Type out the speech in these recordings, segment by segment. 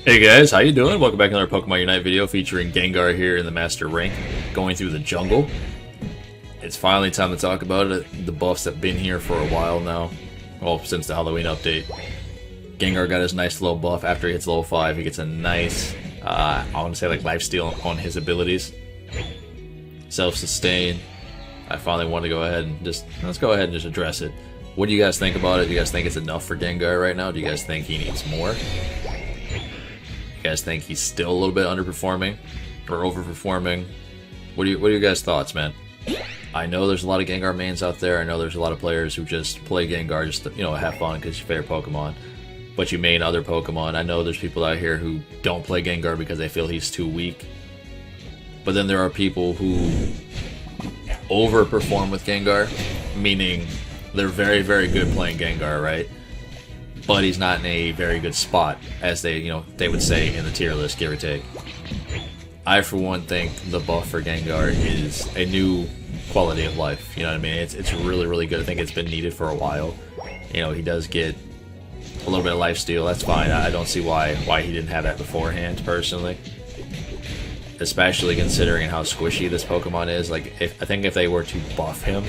Hey guys, how you doing? Welcome back to another Pokemon Unite video featuring Gengar here in the Master Rank, going through the jungle. It's finally time to talk about it. The buffs have been here for a while now. Well, since the Halloween update. Gengar got his nice little buff after he hits level 5. He gets a nice, I want to say like lifesteal on his abilities. Self-sustain. I finally want to go ahead and let's go ahead and just address it. What do you guys think about it? Do you guys think it's enough for Gengar right now? Do you guys think he needs more? You guys think he's still a little bit underperforming or overperforming? What are your guys' thoughts, man? I know there's a lot of Gengar mains out there. I know there's a lot of players who just play Gengar just to, have fun because it's your favorite Pokemon. But you main other Pokemon. I know there's people out here who don't play Gengar because they feel he's too weak. But then there are people who overperform with Gengar, meaning they're very, very good playing Gengar, right? But he's not in a very good spot, as they would say in the tier list, give or take. I, for one, think the buff for Gengar is a new quality of life. You know what I mean? It's really, really good. I think it's been needed for a while. He does get a little bit of lifesteal. That's fine. I don't see why he didn't have that beforehand, personally. Especially considering how squishy this Pokemon is. Like, I think if they were to buff him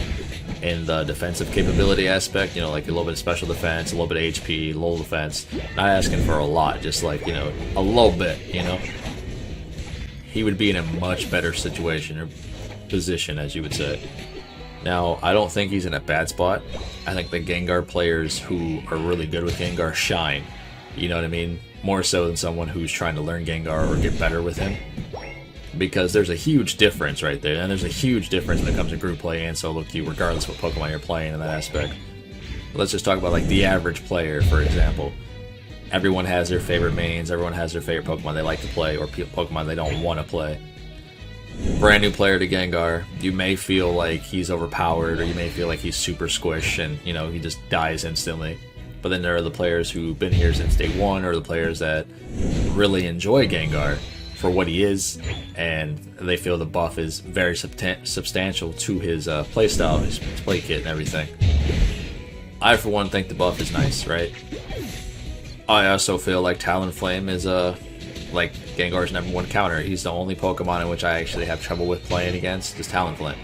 in the defensive capability aspect, like a little bit of special defense, a little bit of HP, a little defense, not asking for a lot, just like, a little bit, he would be in a much better situation or position, as you would say. Now, I don't think he's in a bad spot. I think the Gengar players who are really good with Gengar shine. You know what I mean? More so than someone who's trying to learn Gengar or get better with him. Because there's a huge difference right there, and there's a huge difference when it comes to group play and solo queue, regardless of what Pokemon you're playing in that aspect. Let's just talk about like the average player, for example. Everyone has their favorite mains, everyone has their favorite Pokemon they like to play, or Pokemon they don't want to play. Brand new player to Gengar, you may feel like he's overpowered, or you may feel like he's super squish, and he just dies instantly. But then there are the players who've been here since day one, or the players that really enjoy Gengar for what he is, and they feel the buff is very substantial to his playstyle, his play kit, and everything. I, for one, think the buff is nice, right? I also feel like Talonflame is like Gengar's #1 counter. He's the only Pokemon in which I actually have trouble with playing against is Talonflame.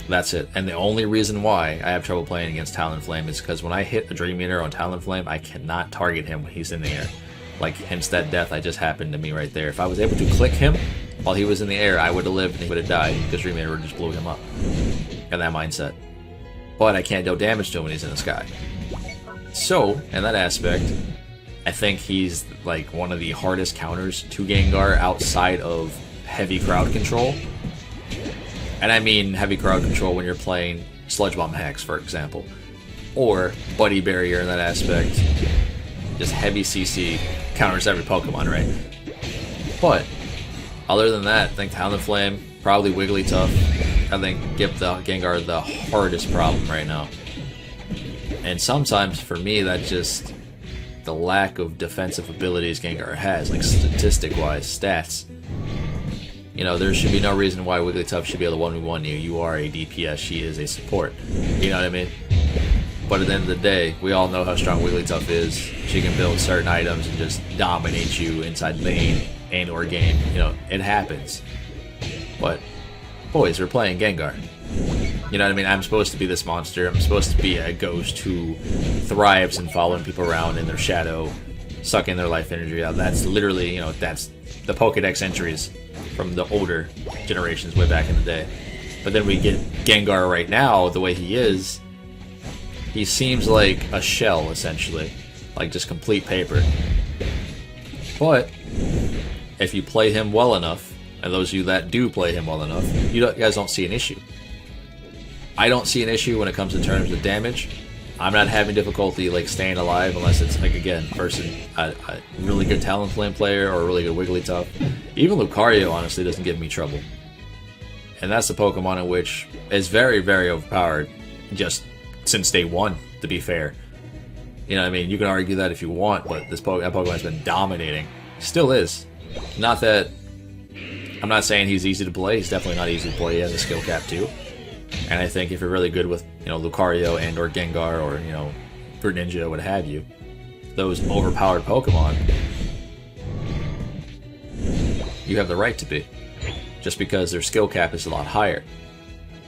That's it. And the only reason why I have trouble playing against Talonflame is because when I hit a Dream Eater on Talonflame, I cannot target him when he's in the air. Like, hence that death that just happened to me right there. If I was able to click him while he was in the air, I would have lived and he would have died because Dream Eater just blew him up. And that mindset. But I can't deal damage to him when he's in the sky. So, in that aspect, I think he's like one of the hardest counters to Gengar outside of heavy crowd control. And I mean heavy crowd control when you're playing Sludge Bomb Hex, for example. Or Buddy Barrier in that aspect. Just heavy CC counters every Pokemon, right? But other than that, I think Talonflame, probably Wigglytuff, I think give the Gengar the hardest problem right now. And sometimes for me, that's just the lack of defensive abilities Gengar has, like statistic-wise, stats. There should be no reason why Wigglytuff should be able to 1v1 you. You are a DPS, she is a support. You know what I mean? But at the end of the day, we all know how strong Wigglytuff is. She can build certain items and just dominate you inside lane and or game. It happens. But, boys, we're playing Gengar. You know what I mean? I'm supposed to be this monster. I'm supposed to be a ghost who thrives in following people around in their shadow, sucking their life energy out. That's literally, that's the Pokedex entries from the older generations way back in the day. But then we get Gengar right now, the way he is. He seems like a shell, essentially. Like just complete paper. But if you play him well enough, and those of you that do play him well enough, you guys don't see an issue. I don't see an issue when it comes in terms of damage. I'm not having difficulty like staying alive unless it's like, again, a really good Talonflame player or a really good Wigglytuff. Even Lucario honestly doesn't give me trouble. And that's the Pokemon in which is very, very overpowered just since day one, to be fair. You know what I mean? You can argue that if you want, but that Pokemon has been dominating. Still is. Not that... I'm not saying he's easy to play. He's definitely not easy to play. He has a skill cap too. And I think if you're really good with, Lucario and or Gengar or, Greninja, what have you, those overpowered Pokemon, you have the right to be. Just because their skill cap is a lot higher.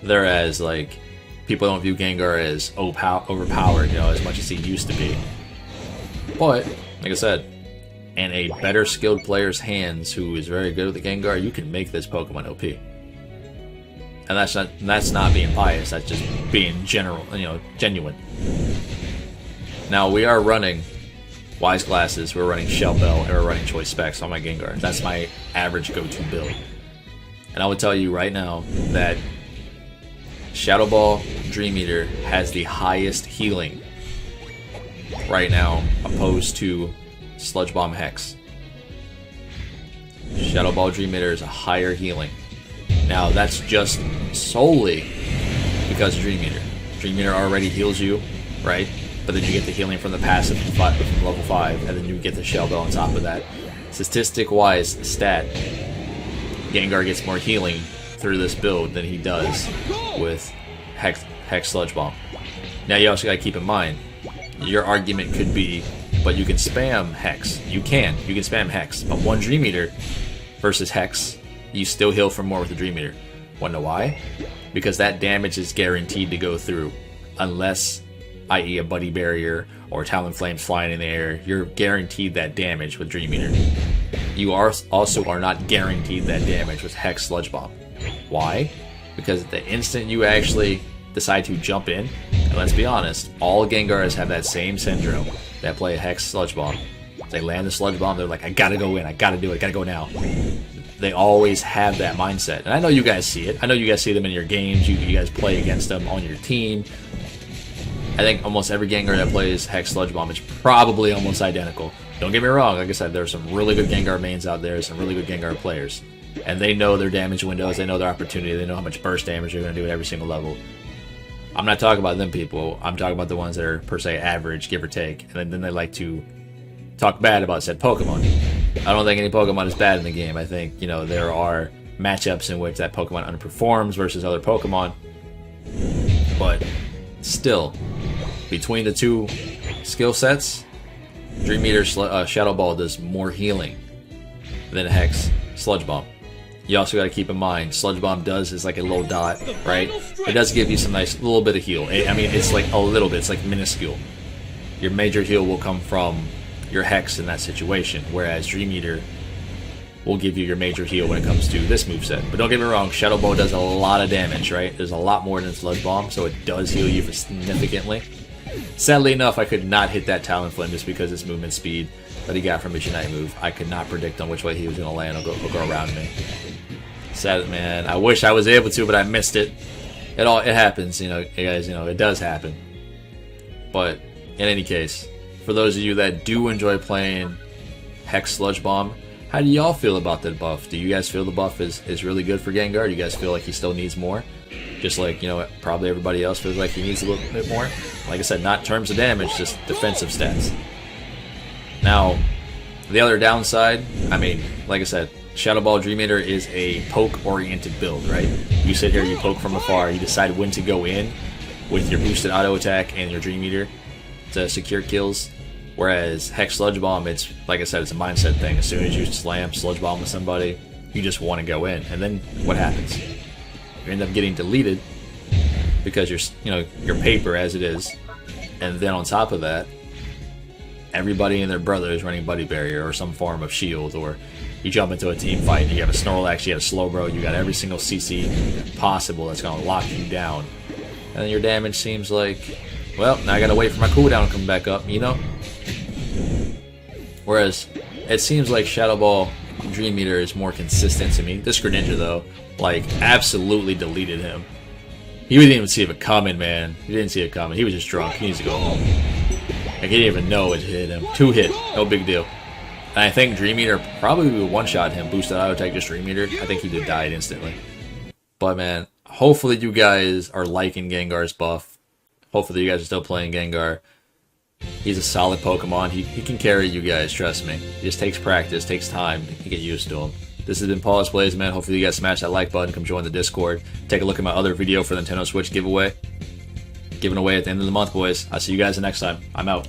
Whereas, like, people don't view Gengar as overpowered, you know, as much as he used to be. But, like I said, in a better skilled player's hands who is very good with the Gengar, you can make this Pokemon OP. And that's not being biased, that's just being genuine. Now, we are running Wise Glasses, we're running Shell Bell, and we're running Choice Specs on my Gengar. That's my average go-to build. And I would tell you right now that Shadow Ball Dream Eater has the highest healing right now, opposed to Sludge Bomb Hex. Shadow Ball Dream Eater is a higher healing. Now, that's just solely because of Dream Eater. Dream Eater already heals you, right? But then you get the healing from the passive from level 5, and then you get the Shell Bell on top of that. Statistic-wise, stat, Gengar gets more healing through this build than he does with Hex Sludge Bomb. Now, you also gotta keep in mind, your argument could be, but you can spam Hex. You can spam Hex, but one Dream Eater versus Hex, you still heal for more with the Dream Eater. Wanna know why? Because that damage is guaranteed to go through, unless, i.e. a Buddy Barrier or Talonflames flying in the air, you're guaranteed that damage with Dream Eater. You also are not guaranteed that damage with Hex Sludge Bomb. Why? Because the instant you actually decide to jump in, and let's be honest, all Gengars have that same syndrome that play Hex Sludge Bomb. They land the Sludge Bomb, they're like, I gotta go in, I gotta do it, I gotta go now. They always have that mindset. And I know you guys see it. I know you guys see them in your games. You guys play against them on your team. I think almost every Gengar that plays Hex Sludge Bomb is probably almost identical. Don't get me wrong, like I said, there are some really good Gengar mains out there, some really good Gengar players. And they know their damage windows, they know their opportunity, they know how much burst damage they're going to do at every single level. I'm not talking about them people, I'm talking about the ones that are per se average, give or take, and then they like to talk bad about said Pokemon. I don't think any Pokemon is bad in the game. I think, you know, there are matchups in which that Pokemon underperforms versus other Pokemon. But still, between the two skill sets, Dream Eater Shadow Ball does more healing than Hex Sludge Bomb. You also got to keep in mind, Sludge Bomb is like a little dot, right? It does give you some nice little bit of heal. I mean, it's like a little bit, it's like minuscule. Your major heal will come from your Hex in that situation, whereas Dream Eater will give you your major heal when it comes to this moveset. But don't get me wrong, Shadow Ball does a lot of damage, right? There's a lot more than Sludge Bomb, so it does heal you significantly. Sadly enough, I could not hit that Talonflame just because his movement speed that he got from his Unite move. I could not predict on which way he was going to land or go around me. Sad, man. I wish I was able to, but I missed it. It happens, you know, guys, you know, it does happen. But in any case, for those of you that do enjoy playing Hex Sludge Bomb, how do y'all feel about that buff? Do you guys feel the buff is really good for Gengar? Do you guys feel like he still needs more? Just like, you know, probably everybody else feels like he needs a little bit more. Like I said, not in terms of damage, just defensive stats. Now, the other downside, I mean, like I said, Shadow Ball Dream Eater is a poke-oriented build, right? You sit here, you poke from afar, you decide when to go in with your boosted auto attack and your Dream Eater to secure kills. Whereas Hex Sludge Bomb, it's, like I said, it's a mindset thing. As soon as you slam Sludge Bomb with somebody, you just want to go in. And then what happens? You end up getting deleted because you're paper as it is. And then on top of that, everybody and their brother is running Buddy Barrier or some form of shield, or you jump into a team fight and you have a Snorlax, you have a Slowbro, you got every single CC possible that's going to lock you down. And then your damage seems like, well, now I got to wait for my cooldown to come back up, you know? Whereas, it seems like Shadow Ball Dream Eater is more consistent to me. This Greninja, though, like, absolutely deleted him. He didn't even see it coming, man. He didn't see it coming. He was just drunk. He needs to go home. Like, he didn't even know it hit him. 2 hit. No big deal. And I think Dream Eater probably would one-shot him. Boosted auto attack, just Dream Eater. I think he did die instantly. But, man, hopefully you guys are liking Gengar's buff. Hopefully you guys are still playing Gengar. He's a solid Pokemon. He can carry you guys, trust me. It just takes practice, takes time to get used to him. This has been Pawse Plays, man. Hopefully you guys smash that like button, come join the Discord. Take a look at my other video for the Nintendo Switch giveaway. Giving away at the end of the month, boys. I'll see you guys the next time. I'm out.